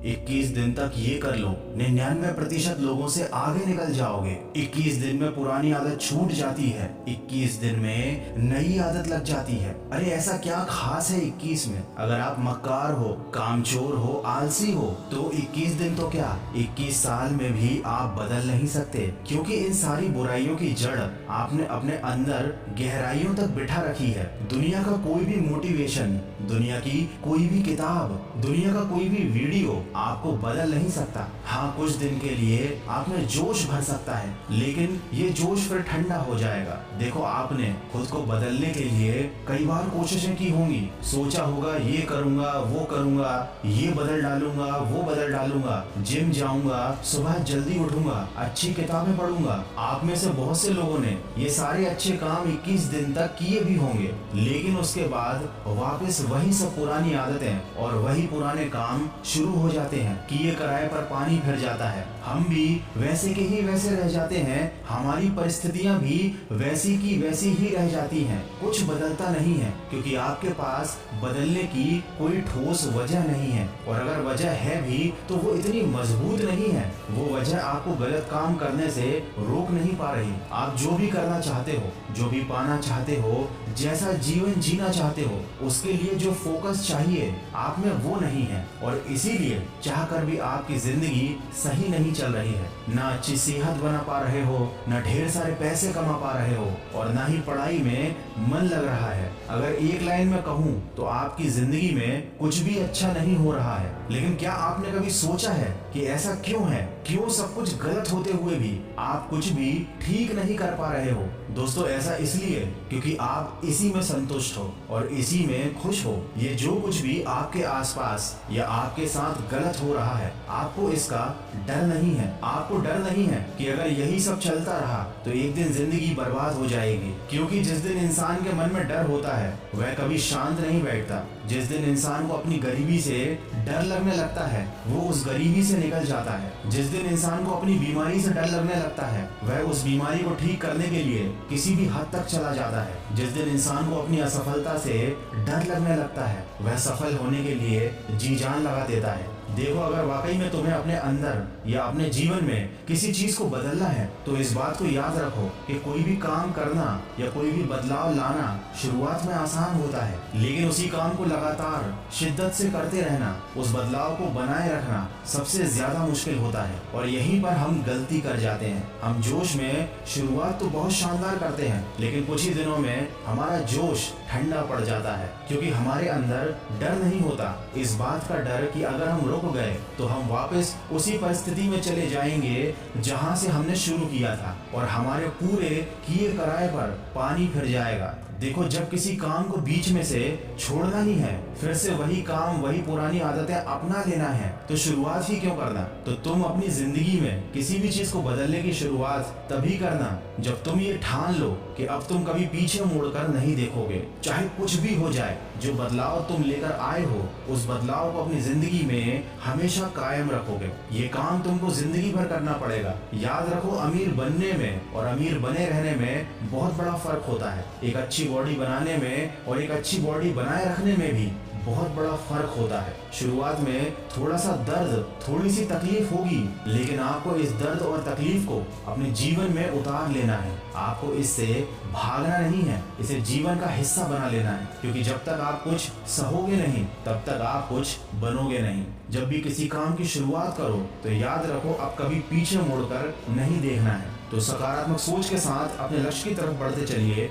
21 दिन तक ये कर लो, 99% लोगों से आगे निकल जाओगे। 21 दिन में पुरानी आदत छूट जाती है, 21 दिन में नई आदत लग जाती है। अरे ऐसा क्या खास है 21 में? अगर आप मक्कार हो, कामचोर हो, आलसी हो तो 21 दिन तो क्या, 21 साल में भी आप बदल नहीं सकते, क्योंकि इन सारी बुराइयों की जड़ आपने अपने अंदर गहराइयों तक बिठा रखी है। दुनिया का कोई भी मोटिवेशन, दुनिया की कोई भी किताब, दुनिया का कोई भी वीडियो आपको बदल नहीं सकता। हाँ, कुछ दिन के लिए आप में जोश भर सकता है, लेकिन ये जोश फिर ठंडा हो जाएगा। देखो, आपने खुद को बदलने के लिए कई बार कोशिशें की होंगी, सोचा होगा ये करूंगा, वो करूंगा, ये बदल डालूंगा, वो बदल डालूंगा, जिम जाऊंगा, सुबह जल्दी उठूंगा, अच्छी किताबें पढ़ूंगा। आप में से बहुत से लोगों ने ये सारे अच्छे काम 21 दिन तक किए भी होंगे, लेकिन उसके बाद वापस वही सब पुरानी आदतें और वही पुराने काम शुरू हो जाते हैं। किए कराए पर पानी फिर जाता है, हम भी वैसे के ही वैसे रह जाते हैं, हमारी परिस्थितियां भी वैसी की वैसी ही रह जाती हैं। कुछ बदलता नहीं है, क्योंकि आपके पास बदलने की कोई ठोस वजह नहीं है, और अगर वजह है भी तो वो इतनी मजबूत नहीं है। वो वजह आपको गलत काम करने से रोक नहीं पा रही। आप जो भी करना चाहते हो, जो भी पाना चाहते हो, जैसा जीवन जीना चाहते हो, उसके लिए जो फोकस चाहिए आप में वो नहीं है, और इसीलिए चाहकर भी आपकी जिंदगी सही नहीं चल रही है। ना अच्छी सेहत बना पा रहे हो, ना ढेर सारे पैसे कमा पा रहे हो, और ना ही पढ़ाई में मन लग रहा है। अगर एक लाइन में कहूँ तो आपकी जिंदगी में कुछ भी अच्छा नहीं हो रहा है। लेकिन क्या आपने कभी सोचा है कि ऐसा क्यों है? क्यों सब कुछ गलत होते हुए भी आप कुछ भी ठीक नहीं कर पा रहे हो? दोस्तों, ऐसा इसलिए क्योंकि आप इसी में संतुष्ट हो और इसी में खुश हो। ये जो कुछ भी आपके आसपास या आपके साथ गलत हो रहा है, आपको इसका डर नहीं है। आपको डर नहीं है कि अगर यही सब चलता रहा तो एक दिन जिंदगी बर्बाद हो जाएगी, क्योंकि जिस दिन इंसान के मन में डर होता है वह कभी शांत नहीं बैठता। जिस दिन इंसान को अपनी गरीबी से डर लगने लगता है, वो उस गरीबी से निकल जाता है। जिस दिन इंसान को अपनी बीमारी से डर लगने लगता है, वह उस बीमारी को ठीक करने के लिए किसी भी हद तक चला जाता है। जिस दिन इंसान को अपनी असफलता से डर लगने लगता है, वह सफल होने के लिए जी जान लगा देता है। देखो, अगर वाकई में तुम्हें अपने अंदर या अपने जीवन में किसी चीज को बदलना है तो इस बात को याद रखो कि कोई भी काम करना या कोई भी बदलाव लाना शुरुआत में आसान होता है, लेकिन उसी काम को लगातार शिद्दत से करते रहना, उस बदलाव को बनाए रखना सबसे ज्यादा मुश्किल होता है। और यहीं पर हम गलती कर जाते हैं। हम जोश में शुरुआत तो बहुत शानदार करते हैं, लेकिन कुछ ही दिनों में हमारा जोश ठंडा पड़ जाता है, क्योंकि हमारे अंदर डर नहीं होता। इस बात का डर कि अगर हम रुक गए तो हम वापस उसी परिस्थिति में चले जाएंगे जहां से हमने शुरू किया था, और हमारे पूरे किए कराए पर पानी फिर जाएगा। देखो, जब किसी काम को बीच में से छोड़ना ही है, फिर से वही काम, वही पुरानी आदतें अपना लेना है, तो शुरुआत ही क्यों करना? तो तुम अपनी जिंदगी में किसी भी चीज को बदलने की शुरुआत तभी करना जब तुम ये ठान लो कि अब तुम कभी पीछे मुड़कर नहीं देखोगे। चाहे कुछ भी हो जाए, जो बदलाव तुम लेकर आए हो उस बदलाव को अपनी जिंदगी में हमेशा कायम रखोगे। ये काम तुमको जिंदगी भर करना पड़ेगा। याद रखो, अमीर बनने में और अमीर बने रहने में बहुत बड़ा फर्क होता है। एक अच्छी बॉडी बनाने में और एक अच्छी बॉडी बनाए रखने में भी बहुत बड़ा फर्क होता है। शुरुआत में थोड़ा सा दर्द, थोड़ी सी तकलीफ होगी, लेकिन आपको इस दर्द और तकलीफ को अपने जीवन में उतार लेना है। आपको इससे भागना नहीं है, इसे जीवन का हिस्सा बना लेना है, क्योंकि जब तक आप कुछ सहोगे नहीं तब तक आप कुछ बनोगे नहीं। जब भी किसी काम की शुरुआत करो तो याद रखो, अब कभी पीछे मुड़कर नहीं देखना है। तो सकारात्मक सोच के साथ अपने लक्ष्य की तरफ बढ़ते चलिए।